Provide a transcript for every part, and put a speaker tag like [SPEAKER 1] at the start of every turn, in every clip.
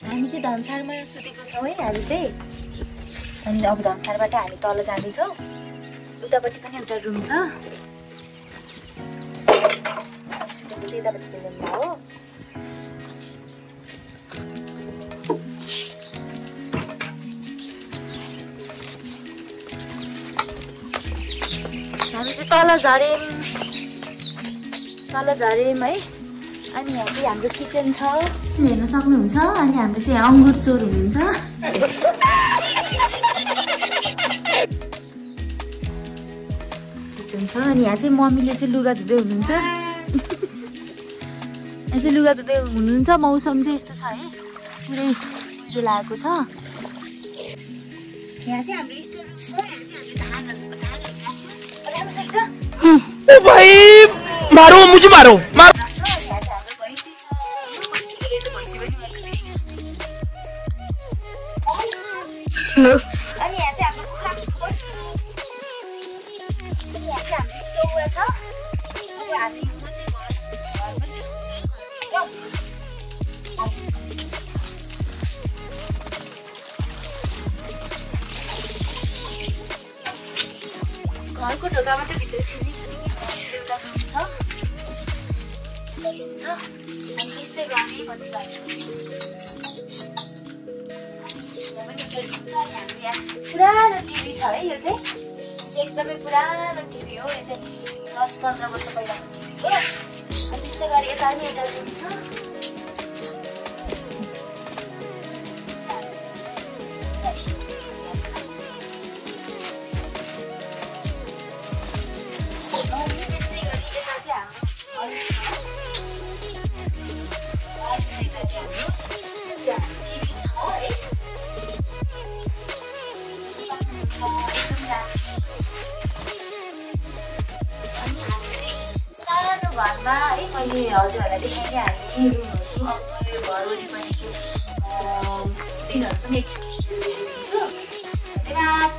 [SPEAKER 1] हामी चाहिँ धनसारमा सुतेको छौँ है आज चाहिँ। अनि अब धनसारबाट हामी तल जाँदैछौँ। उतापट्टि पनि एउटा रुम छ। सुतेको चाहिँ यतापट्टिको रुममा हो। हामी चाहिँ तल झऱ्यौँ है। अनि यहाँ चाहिँ हाम्रो किचन छ, हेर्न सक्नुहुन्छ। अनि हाम्रो चाहिँ अङ्गुर चोर हुनुहुन्छ। किचन छ। अनि यहाँ चाहिँ मम्मीले चाहिँ लुगा धुँदै हुनुहुन्छ। यहाँ चाहिँ लुगा धुँदै हुनुहुन्छ। मौसम चाहिँ यस्तो छ है, पुरै कुहिरो लागेको छ। यहाँ चाहिँ हाम्रो स्टोर छ। यहाँ चाहिँ हामीले धानहरू राख्छौँ। राम्रोसँग छ।
[SPEAKER 2] ओ भाइ मारो, मुझे मारो।
[SPEAKER 1] अनि यहाँ चाहिँ हाम्रो कुखुराको खोर। अनि यहाँ चाहिँ हाम्रो चौवा छ। अब हामी म चाहिँ घर पनि घरको ढोकाबाट भित्र छिर्ने एउटा रुम छ। अनि त्यस्तै गरी बत्ती पुरानो टिभी छ है। यो चाहिँ एकदमै पुरानो टिभी हो। यो चाहिँ 10-15 वर्ष पहिलाको टिभी हो। अनि त्यस्तै गरी यता पनि एउटा रुम छ। घरमा है मैले हजुरहरूलाई देखाइदिएँ हामी रुमहरू। अब यो घर वरिपरि दिनहरू पनि एकचोटि दिन्छु। धन्यवाद।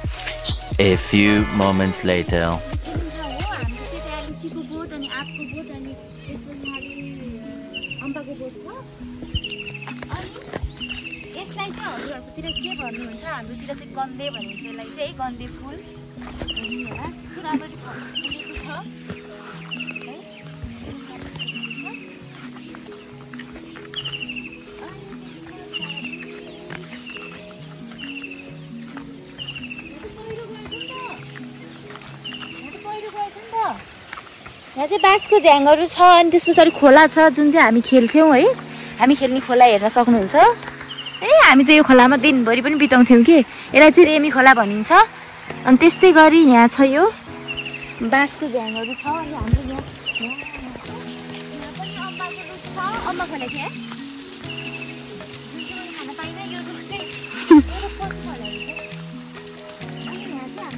[SPEAKER 3] A few moments later.
[SPEAKER 1] हो हाम्रो चाहिँ त्यहाँ लिचीको बोट अनि आँपको बोट अनि त्यस पछाडि अम्बाको बोट छ। अनि यसलाई चाहिँ हजुरहरूकोतिर के भन्नुहुन्छ? हाम्रोतिर चाहिँ गन्धे भनिन्छ। यसलाई चाहिँ गन्धे फुल होला। पुरापट्टि फुलेको छ। यहाँ चाहिँ बाँसको झ्याङहरू छ। अनि त्यस पछाडि खोला छ जुन चाहिँ हामी खेल्थ्यौँ है। हामी खेल्ने खोला हेर्न सक्नुहुन्छ। ए हामी त यो खोलामा दिनभरि पनि बिताउँथ्यौँ कि। यसलाई चाहिँ रेमी खोला भनिन्छ। अनि त्यस्तै गरी यहाँ छ यो बाँसको झ्याङहरू छ। अनि हाम्रो यहाँ पनि अम्बाको रुख छ। अम्बा खोला के खान पाइनँ यो रुख चाहिँ पछि खोला। अनि यहाँ चाहिँ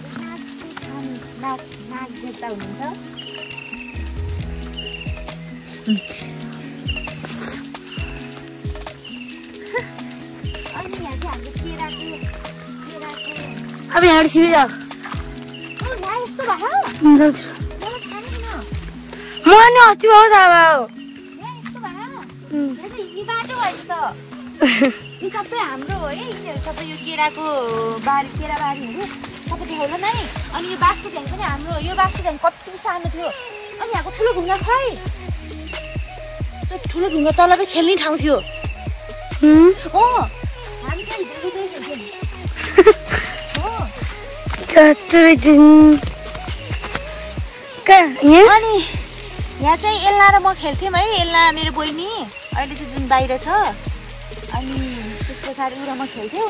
[SPEAKER 1] हाम्रो नाग देवता हुनुहुन्छ। अनि यहाँ चाहिँ हाम्रो केराको अब यहाँ छिटो जाऊ। यस्तो भयो मलाई थाहा छैन।
[SPEAKER 4] म नि अस्ति बहुत आवा हो।
[SPEAKER 1] यस्तो भयो। यहाँ चाहिँ हिँड्ने बाटो भएछ त। यो सबै हाम्रो हो है। यिनीहरू सबै यो केराको बारी केराबारीहरू सबै देखाउला नै। अनि यो बाँसको झ्याङ पनि हाम्रो हो। यो बाँसको झ्याङ कति सानो थियो। अनि यहाँको ठुलो ढुङ्गा खै ठुलो ढुङ्गा तल त खेल्ने ठाउँ थियो। हामी त्यहाँ भित्र अनि यहाँ चाहिँ एल्ला र म खेल्थ्यौँ है। एल्ला मेरो बहिनी अहिले चाहिँ जुन बाहिर छ। अनि त्यस पछाडि ऊ र म खेल्थ्यौँ।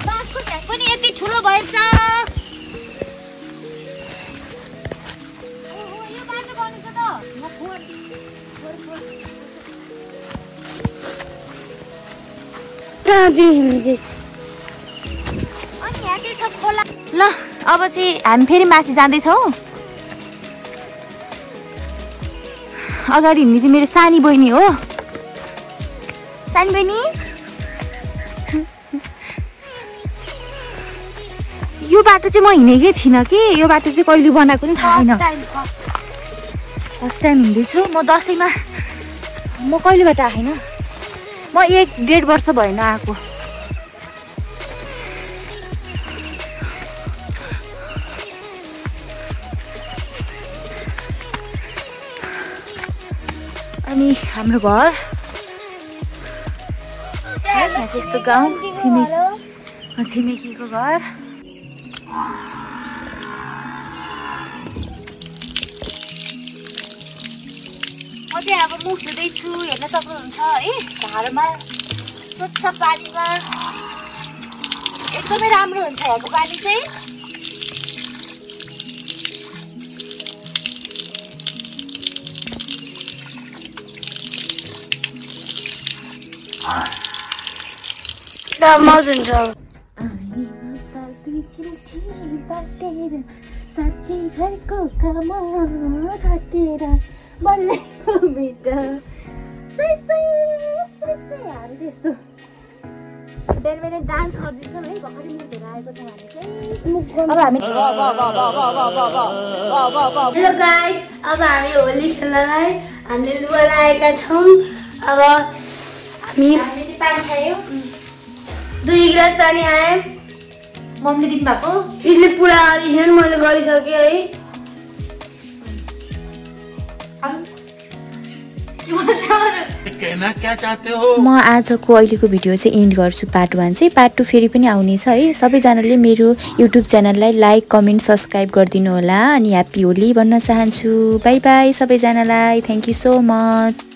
[SPEAKER 1] बाँसको झ्याङ पनि यति ठुलो भएछ।
[SPEAKER 4] अनि
[SPEAKER 1] यहाँ चाहिँ छ खोला। ल अब चाहिँ हामी फेरि माथि जाँदैछौँ। अगाडि हिँड्ने चाहिँ मेरो सानी बहिनी हो। सानी बहिनी यो बाटो चाहिँ म हिँडेकै थिइनँ कि। यो बाटो चाहिँ कहिले बनाएको नि थाहा छैन। फर्स्ट टाइम हिँड्दैछु म। दसैँमा म कहिलेबाट आएन म 1.5 वर्ष भएन आएको अनि हाम्रो घर यहाँ चाहिँ यस्तो गाउँ छिमेकीको घर म चाहिँ अब मुख धुँदैछु हेर्न सक्नुहुन्छ है धारमा स्वच्छ पानीमा एकदमै राम्रो हुन्छ यहाँको पानी चाहिँ
[SPEAKER 4] मजा हुन्छ
[SPEAKER 1] साथी घरको काम घटेर बल्लेको भित्र हामी त्यस्तो बिहान डान्स गरिदिन्छौँ है भर्खरै मुख धुएर आएको छ हामी चाहिँ अब हामी
[SPEAKER 4] हेलो गाइस अब हामी होली खेल्नलाई हामीले लुगा लगाएका छौँ अब हामी
[SPEAKER 1] चाहिँ पानी खायो
[SPEAKER 4] 2 गिलास पानी खाएँ
[SPEAKER 1] मम्मीले दिनुभएको
[SPEAKER 4] यसले पुरा रिहन मैले गरिसकेँ है
[SPEAKER 5] म आजको अहिलेको भिडियो चाहिँ एन्ड गर्छु पार्ट 1 चाहिँ पार्ट 2 फेरि पनि आउनेछ है सबैजनाले मेरो युट्युब च्यानललाई लाइक कमेन्ट सब्स्क्राइब गरिदिनु होला अनि ह्याप्पी होली भन्न चाहन्छु बाई बाई सबैजनालाई थ्याङ्क यू सो मच